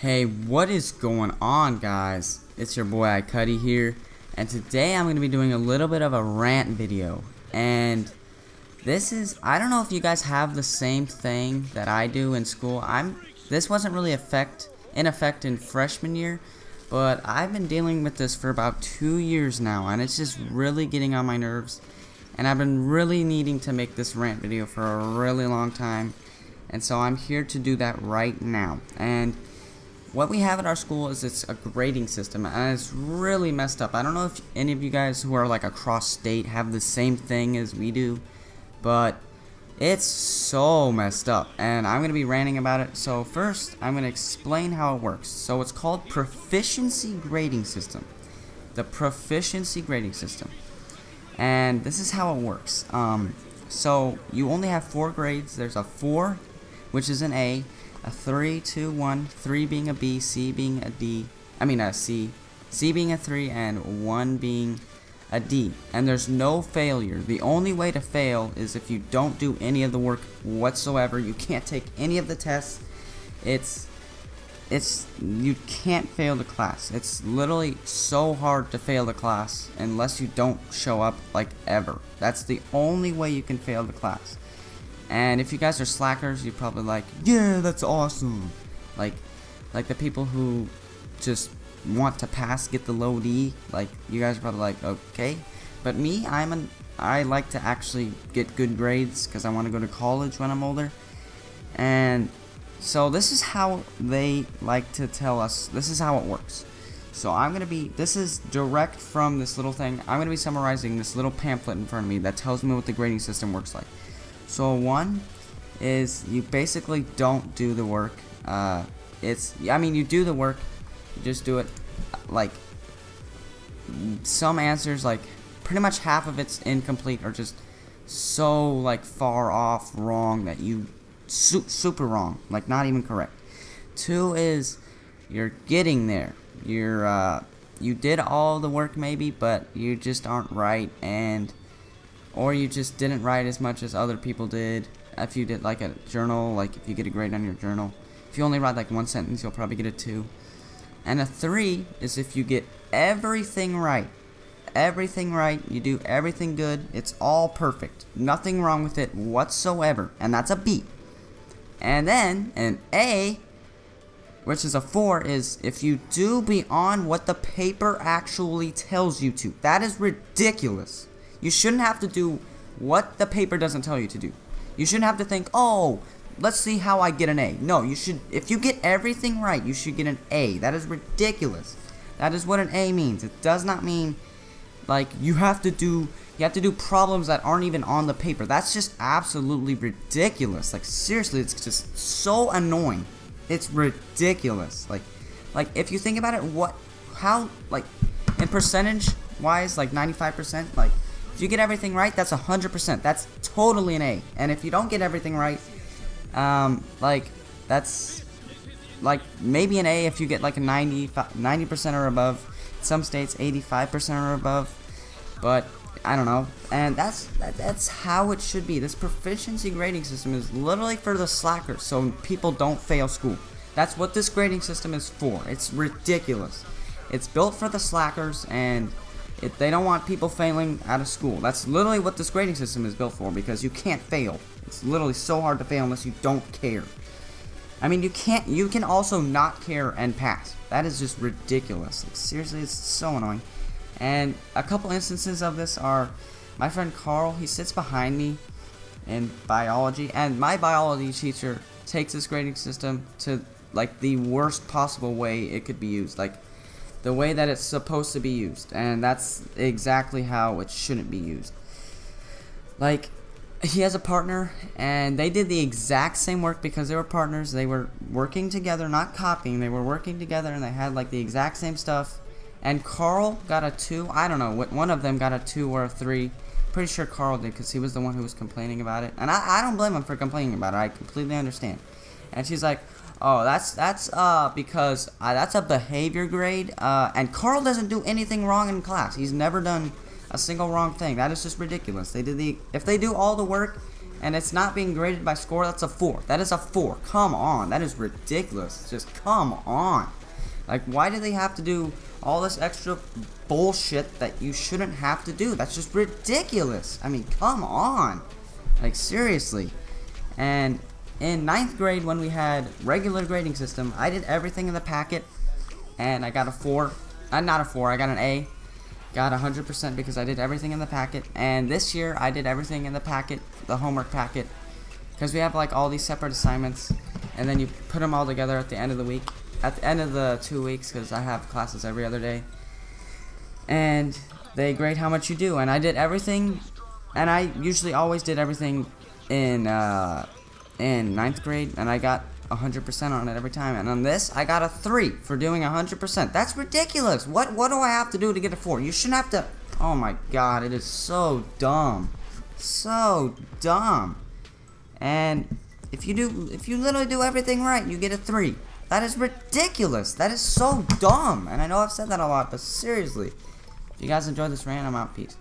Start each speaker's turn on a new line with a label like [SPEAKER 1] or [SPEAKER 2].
[SPEAKER 1] Hey, what is going on, guys? It's your boy iCuDii here, and today I'm going to be doing a little bit of a rant video. And this is, I don't know if you guys have the same thing that I do in school. This wasn't really in effect in freshman year, but I've been dealing with this for about 2 years now, and it's just really getting on my nerves. And I've been really needing to make this rant video for a really long time, and so I'm here to do that right now. And what we have at our school is it's a grading system, and it's really messed up. I don't know if any of you guys who are like across state have the same thing as we do, but it's so messed up, and I'm going to be ranting about it. So first, I'm going to explain how it works. So it's called Proficiency grading system. The Proficiency grading system. And this is how it works. So you only have 4 grades. There's a 4, which is an A, a 3, 2, 1, 3 being a B, C being a C, C being a 3, and 1 being a D. And there's no failure. The only way to fail is if you don't do any of the work whatsoever. You can't take any of the tests. You can't fail the class. It's literally so hard to fail the class unless you don't show up, like, ever. That's the only way you can fail the class. And if you guys are slackers, you're probably like, yeah, that's awesome. Like the people who just want to pass, get the low D, like, you guys are probably like, okay. But me, I like to actually get good grades because I want to go to college when I'm older. And so this is how they like to tell us, this is how it works. So this is direct from this little thing. I'm going to be summarizing this little pamphlet in front of me that tells me what the grading system works like. So 1 is you basically don't do the work. You do the work, you just do it. Like, some answers, like pretty much half of it's incomplete or just so like far off wrong that you super wrong, like not even correct. 2 is you're getting there. You did all the work maybe, but you just aren't right, or you just didn't write as much as other people did. If you did like a journal, like if you get a grade on your journal, if you only write like 1 sentence, you'll probably get a 2. And a 3 is if you get everything right. Everything right, you do everything good, it's all perfect, nothing wrong with it whatsoever, and that's a B. And then an A, which is a 4, is if you do beyond what the paper actually tells you to. That is ridiculous. You shouldn't have to do what the paper doesn't tell you to do. You shouldn't have to think, oh, let's see how I get an A. No, you should. If you get everything right, you should get an A. That is ridiculous. That is what an A means. It does not mean like you have to do problems that aren't even on the paper. That's just absolutely ridiculous. Like, seriously, it's just so annoying. It's ridiculous. Like if you think about it, like in percentage wise, like 95%, like if you get everything right, that's 100%. That's totally an A. And if you don't get everything right, like that's like maybe an A if you get like a 90% or above. Some states 85% or above, but I don't know. And that's how it should be. This proficiency grading system is literally for the slackers, so people don't fail school. That's what this grading system is for. It's ridiculous. It's built for the slackers, and they don't want people failing out of school. That's literally what this grading system is built for, because you can't fail. It's literally so hard to fail unless you don't care. I mean, you can also not care and pass. That is just ridiculous. Like, seriously, it's so annoying. And a couple instances of this are my friend Carl. He sits behind me in biology, and my biology teacher takes this grading system to like the worst possible way it could be used, like the way that it's supposed to be used, and that's exactly how it shouldn't be used. Like, he has a partner, and they did the exact same work because they were partners. They were working together, not copying. They were working together, and they had like the exact same stuff. And Carl got a 2. I don't know. One of them got a 2 or a 3. Pretty sure Carl did, because he was the one who was complaining about it. And I don't blame him for complaining about it. I completely understand. And she's like, oh, that's because that's a behavior grade. And Carl doesn't do anything wrong in class. He's never done a single wrong thing. That is just ridiculous. If they do all the work and it's not being graded by score, that's a 4. That is a 4. Come on, that is ridiculous. Just come on. Like, why do they have to do all this extra bullshit that you shouldn't have to do? That's just ridiculous. I mean, come on. Like, seriously. And in 9th grade, when we had regular grading system, I did everything in the packet, and I got a 4. Not a 4, I got an A. Got 100% because I did everything in the packet. And this year, I did everything in the packet, the homework packet, because we have like all these separate assignments, and then you put them all together at the end of the week. At the end of the 2 weeks, because I have classes every other day, and they grade how much you do. And I did everything, and I usually always did everything in 9th grade, and I got 100% on it every time. And on this, I got a 3 for doing 100%. That's ridiculous. What do I have to do to get a 4? You shouldn't have to. Oh my god, it is so dumb, so dumb. And if you literally do everything right, you get a 3. That is ridiculous. That is so dumb. And I know I've said that a lot, but seriously. If you guys enjoyed this rant, I'm out. Peace.